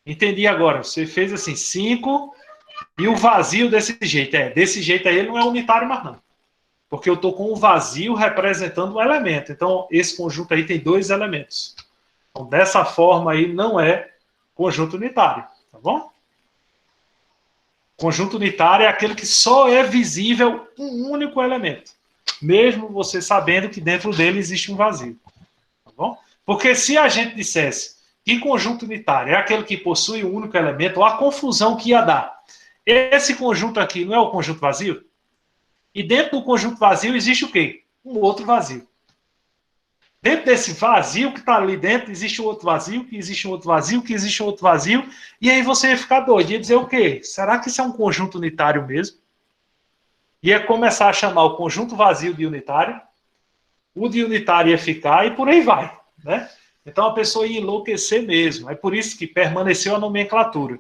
Entendi agora. Você fez assim, 5 e o vazio desse jeito. Desse jeito aí ele não é unitário mais não. Porque eu estou com o vazio representando um elemento. Então, esse conjunto aí tem dois elementos. Então, dessa forma aí, não é conjunto unitário. Tá bom? Conjunto unitário é aquele que só é visível um único elemento. Mesmo você sabendo que dentro dele existe um vazio. Tá bom? Porque se a gente dissesse que conjunto unitário é aquele que possui um único elemento, olha a confusão que ia dar. Esse conjunto aqui não é o conjunto vazio? E dentro do conjunto vazio existe o quê? Um outro vazio. Dentro desse vazio que está ali dentro, existe um outro vazio, que existe um outro vazio, que existe um outro vazio, e aí você ia ficar doido, ia dizer o quê? Será que isso é um conjunto unitário mesmo? Ia começar a chamar o conjunto vazio de unitário, o de unitário ia ficar, e por aí vai, né? Então a pessoa ia enlouquecer mesmo. É por isso que permaneceu a nomenclatura.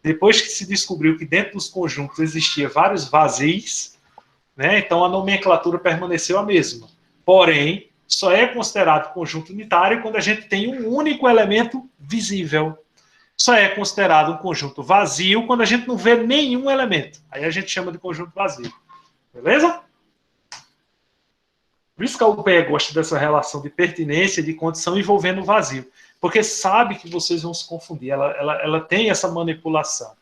Depois que se descobriu que dentro dos conjuntos existia vários vazios, né, então a nomenclatura permaneceu a mesma. Porém, só é considerado conjunto unitário quando a gente tem um único elemento visível. Só é considerado um conjunto vazio quando a gente não vê nenhum elemento. Aí a gente chama de conjunto vazio. Beleza? Por isso que a UPE gosta dessa relação de pertinência, de condição envolvendo o vazio. Porque sabe que vocês vão se confundir. Ela tem essa manipulação.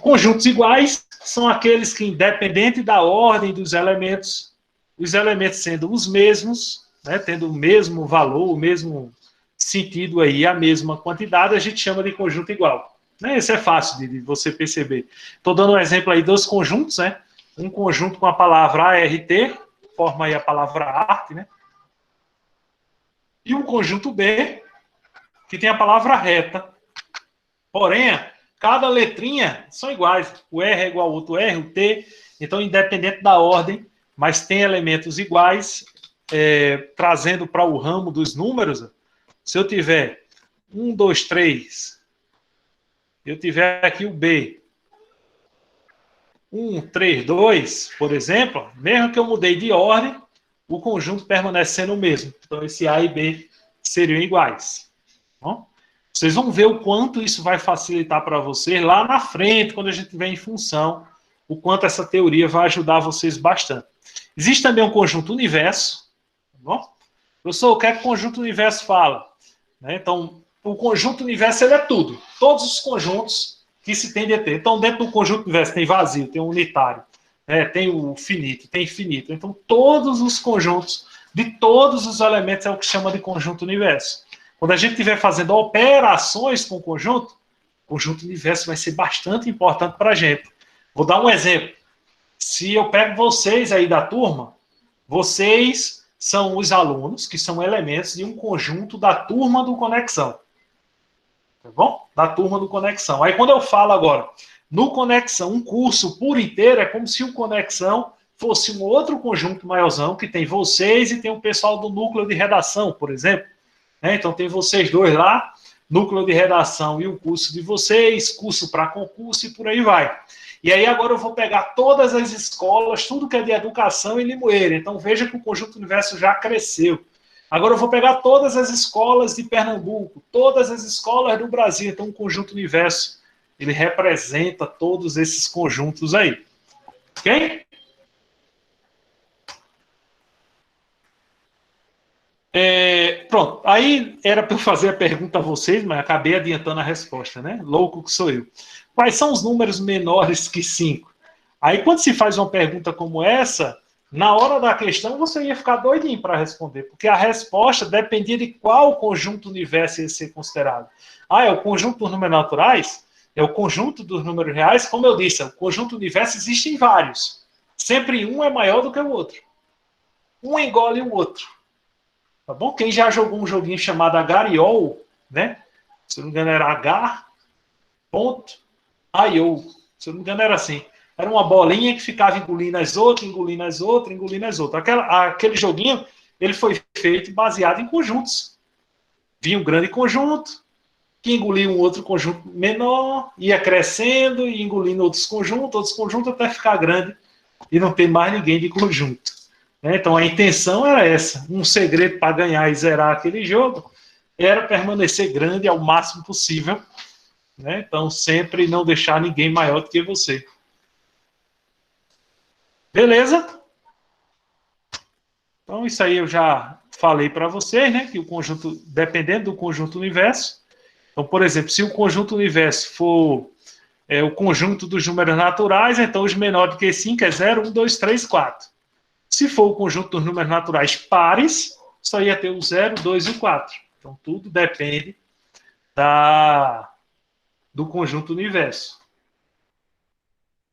Conjuntos iguais são aqueles que, independente da ordem dos elementos, os elementos sendo os mesmos, né, tendo o mesmo valor, o mesmo sentido aí, a mesma quantidade, a gente chama de conjunto igual. Né? Isso é fácil de você perceber. Estou dando um exemplo aí dos conjuntos, né? Um conjunto com a palavra ART, forma aí a palavra arte, né? E um conjunto B, que tem a palavra reta. Porém, cada letrinha são iguais. O R é igual ao outro R, o T. Então, independente da ordem, mas tem elementos iguais, trazendo para o ramo dos números. Se eu tiver 1, 2, 3, eu tiver aqui o B, 1, 3, 2, por exemplo, mesmo que eu mudei de ordem, o conjunto permanece sendo o mesmo. Então, esse A e B seriam iguais. Bom, vocês vão ver o quanto isso vai facilitar para vocês lá na frente, quando a gente estiver em função, o quanto essa teoria vai ajudar vocês bastante. Existe também um conjunto universo. Tá bom? Professor, o que é que o conjunto universo fala? Então, o conjunto universo ele é tudo. Todos os conjuntos que se tem de ter. Então, dentro do conjunto universo tem vazio, tem unitário, tem o finito, tem infinito. Então, todos os conjuntos de todos os elementos é o que chama de conjunto universo. Quando a gente estiver fazendo operações com o conjunto universo vai ser bastante importante para a gente. Vou dar um exemplo. Se eu pego vocês aí da turma, vocês são os alunos que são elementos de um conjunto da turma do Conexão. Tá bom? Da turma do Conexão. Aí quando eu falo agora, no Conexão, um curso por inteiro, é como se o Conexão fosse um outro conjunto maiorzão, que tem vocês e tem o pessoal do núcleo de redação, por exemplo. Então tem vocês dois lá, núcleo de redação e o curso de vocês, curso para concurso e por aí vai. E aí agora eu vou pegar todas as escolas, tudo que é de educação em Limoeiro. Então veja que o Conjunto Universo já cresceu. Agora eu vou pegar todas as escolas de Pernambuco, todas as escolas do Brasil. Então o Conjunto Universo, ele representa todos esses conjuntos aí. Ok? Pronto. Aí era para eu fazer a pergunta a vocês, mas acabei adiantando a resposta, né? Louco que sou eu. Quais são os números menores que 5? Aí, quando se faz uma pergunta como essa, na hora da questão, você ia ficar doidinho para responder, porque a resposta dependia de qual conjunto universo ia ser considerado. É o conjunto dos números naturais? É o conjunto dos números reais? Como eu disse, o conjunto universo existem vários. Sempre um é maior do que o outro. Um engole o outro. Tá bom? Quem já jogou um joguinho chamado Agariol, né? Se não me engano era H.io. Se não me engano era assim. Era uma bolinha que ficava engolindo as outras, engolindo as outras, engolindo as outras. Aquele joguinho, ele foi feito baseado em conjuntos. Vinha um grande conjunto, que engolia um outro conjunto menor, ia crescendo e engolindo outros conjuntos, até ficar grande e não ter mais ninguém de conjunto. Então a intenção era essa. Um segredo para ganhar e zerar aquele jogo era permanecer grande ao máximo possível. Então sempre não deixar ninguém maior do que você. Beleza? Então isso aí eu já falei para vocês, né? Que o conjunto, dependendo do conjunto universo. Então, por exemplo, se o conjunto universo for o conjunto dos números naturais, então os menores do que 5 é 0, 1, 2, 3, 4. Se for o conjunto dos números naturais pares, só ia ter o 0, 2 e o 4. Então, tudo depende do conjunto universo.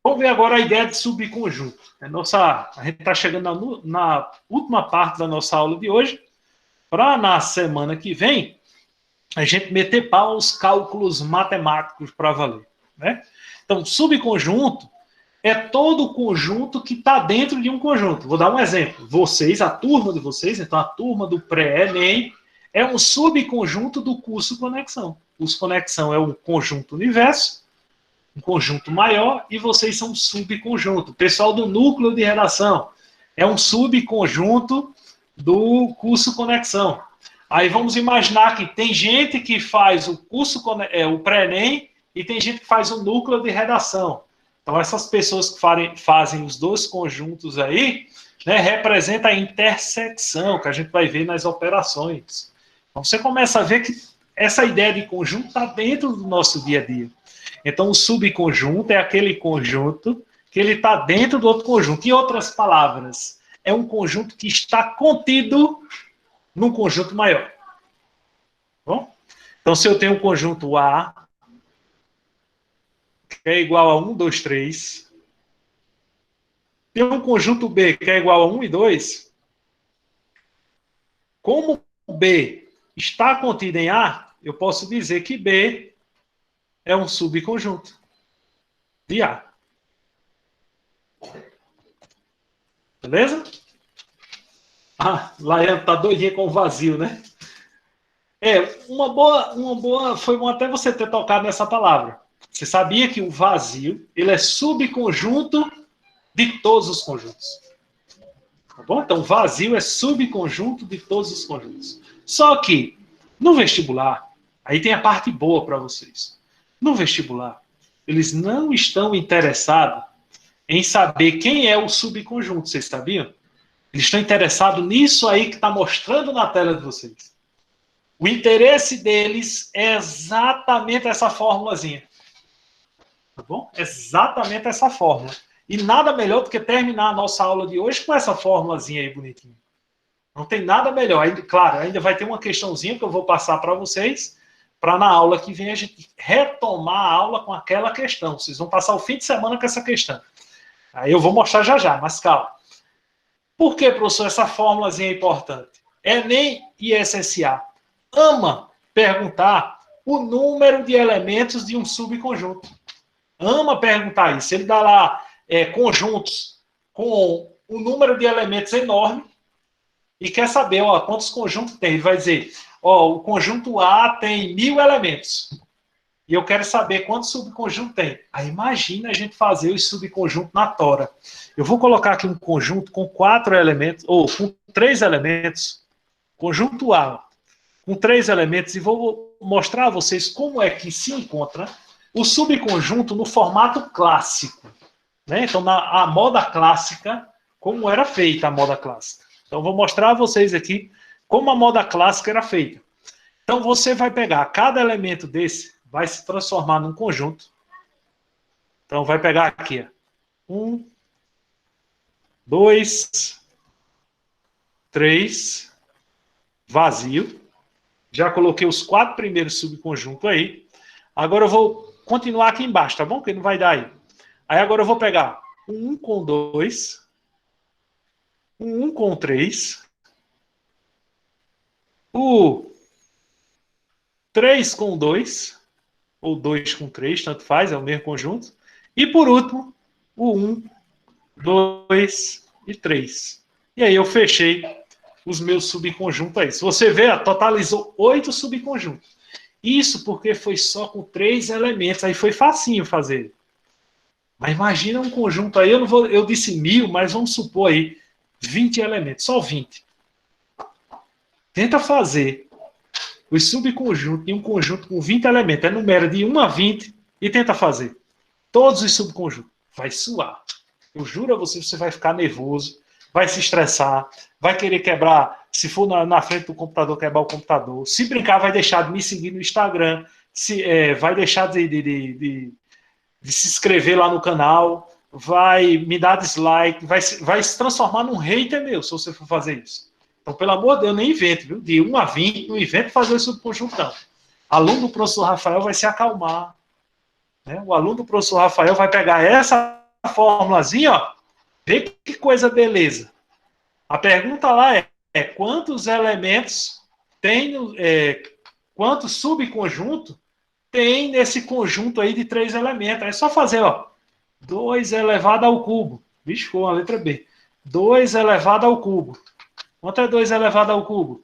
Vamos ver agora a ideia de subconjunto. A gente está chegando na última parte da nossa aula de hoje, para na semana que vem, a gente meter pau aos cálculos matemáticos para valer. Então, subconjunto é todo o conjunto que está dentro de um conjunto. Vou dar um exemplo. Vocês, a turma de vocês, então a turma do pré-ENEM, é um subconjunto do curso conexão. Curso conexão é um conjunto universo, um conjunto maior, e vocês são um subconjunto. O pessoal do núcleo de redação é um subconjunto do curso conexão. Aí vamos imaginar que tem gente que faz o curso, o pré-ENEM, e tem gente que faz o núcleo de redação. Então, essas pessoas que fazem os dois conjuntos aí, né, representa a intersecção que a gente vai ver nas operações. Então, você começa a ver que essa ideia de conjunto está dentro do nosso dia a dia. Então, o subconjunto é aquele conjunto que ele está dentro do outro conjunto. Em outras palavras, é um conjunto que está contido num conjunto maior. Bom? Então, se eu tenho um conjunto A, que é igual a 1, 2, 3, tem um conjunto B, que é igual a 1 e 2, como B está contido em A, eu posso dizer que B é um subconjunto de A. Beleza? Ah, Laiane está doidinha com o vazio, né? Uma boa, foi bom até você ter tocado nessa palavra. Você sabia que o vazio, ele é subconjunto de todos os conjuntos. Tá bom? Então, vazio é subconjunto de todos os conjuntos. Só que, no vestibular, aí tem a parte boa para vocês. No vestibular, eles não estão interessados em saber quem é o subconjunto, vocês sabiam? Eles estão interessados nisso aí que está mostrando na tela de vocês. O interesse deles é exatamente essa formulazinha. Tá bom? Exatamente essa fórmula. E nada melhor do que terminar a nossa aula de hoje com essa formulazinha aí bonitinha. Não tem nada melhor. Aí, claro, ainda vai ter uma questãozinha que eu vou passar para vocês, para na aula que vem a gente retomar a aula com aquela questão. Vocês vão passar o fim de semana com essa questão. Aí eu vou mostrar já já, mas calma. Por que, professor, essa formulazinha é importante? ENEM e SSA ama perguntar o número de elementos de um subconjunto. Ama perguntar isso. Ele dá lá conjuntos com um número de elementos enorme e quer saber quantos conjuntos tem. Ele vai dizer, o conjunto A tem 1000 elementos. E eu quero saber quantos subconjuntos tem. Aí imagina a gente fazer os subconjuntos na tora. Eu vou colocar aqui um conjunto com 4 elementos, ou com 3 elementos. Conjunto A, com 3 elementos, e vou mostrar a vocês como é que se encontra o subconjunto no formato clássico. Né? Então, a moda clássica, como era feita a moda clássica. Então, vou mostrar a vocês aqui como a moda clássica era feita. Então, você vai pegar cada elemento desse, vai se transformar num conjunto. Então, vai pegar aqui, 1, 2, 3, vazio. Já coloquei os 4 primeiros subconjuntos aí. Agora eu vou continuar aqui embaixo, tá bom? Porque não vai dar aí. Aí agora eu vou pegar um 1 com 2, um 1 com 3, o 3 com 2, ou 2 com 3, tanto faz, é o mesmo conjunto. E por último, o 1, 2 e 3. E aí eu fechei os meus subconjuntos aí. Se você ver, totalizou 8 subconjuntos. Isso porque foi só com 3 elementos. Aí foi facinho fazer. Mas imagina um conjunto aí, eu disse 1000, mas vamos supor aí 20 elementos, só 20. Tenta fazer os subconjuntos em um conjunto com 20 elementos. É número de 1 a 20 e tenta fazer. Todos os subconjuntos. Vai suar. Eu juro a você, você vai ficar nervoso, vai se estressar, vai querer quebrar, se for na frente do computador, quebrar o computador. Se brincar, vai deixar de me seguir no Instagram, vai deixar de se inscrever lá no canal, vai me dar dislike, vai se transformar num hater meu, se você for fazer isso. Então, pelo amor de Deus, nem invente, viu? De 1 a 20, não invente fazer esse subconjunto, não. Aluno do professor Rafael vai se acalmar. Né? O aluno do professor Rafael vai pegar essa formulazinha, ó, vê que coisa beleza. A pergunta lá é quantos elementos tem, quantos subconjuntos tem nesse conjunto aí de 3 elementos. É só fazer, 2 elevado ao cubo. Vixe, ficou uma letra B. 2 elevado ao cubo. Quanto é 2 elevado ao cubo?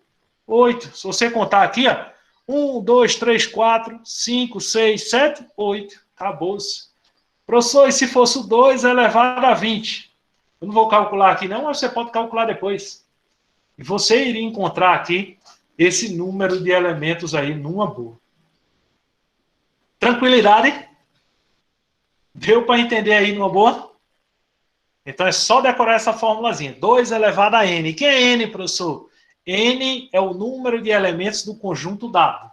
8. Se você contar aqui, ó, 1, 2, 3, 4, 5, 6, 7, 8. Acabou-se. Professor, e se fosse o 2 elevado a 20? Eu não vou calcular aqui não, mas você pode calcular depois. E você iria encontrar aqui esse número de elementos aí numa boa. Tranquilidade? Deu para entender aí numa boa? Então é só decorar essa formulazinha. 2 elevado a n. Quem é n, professor? N é o número de elementos do conjunto dado.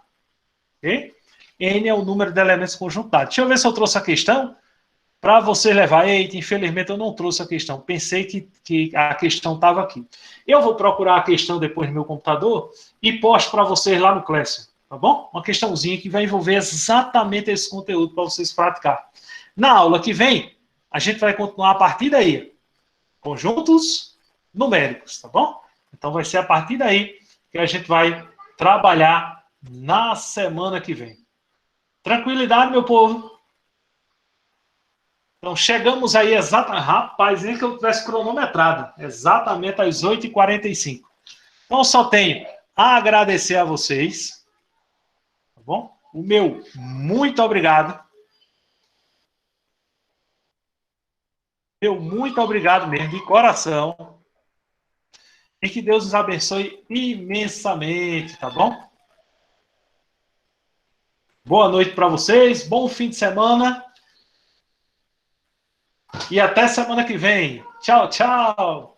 Ok? N é o número de elementos do conjunto dado. Deixa eu ver se eu trouxe a questão para você levar. Eita, infelizmente eu não trouxe a questão. Pensei que a questão estava aqui. Eu vou procurar a questão depois no meu computador e posto para vocês lá no Classroom. Tá bom? Uma questãozinha que vai envolver exatamente esse conteúdo para vocês praticar. Na aula que vem, a gente vai continuar a partir daí. Conjuntos numéricos, tá bom? Então vai ser a partir daí que a gente vai trabalhar na semana que vem. Tranquilidade, meu povo? Então chegamos aí exatamente... Rapaz, nem que eu tivesse cronometrado. Exatamente às 8h45. Então só tenho a agradecer a vocês. Tá bom? O meu muito obrigado. Meu muito obrigado mesmo, de coração. E que Deus nos abençoe imensamente, tá bom? Boa noite para vocês, bom fim de semana. E até semana que vem. Tchau, tchau.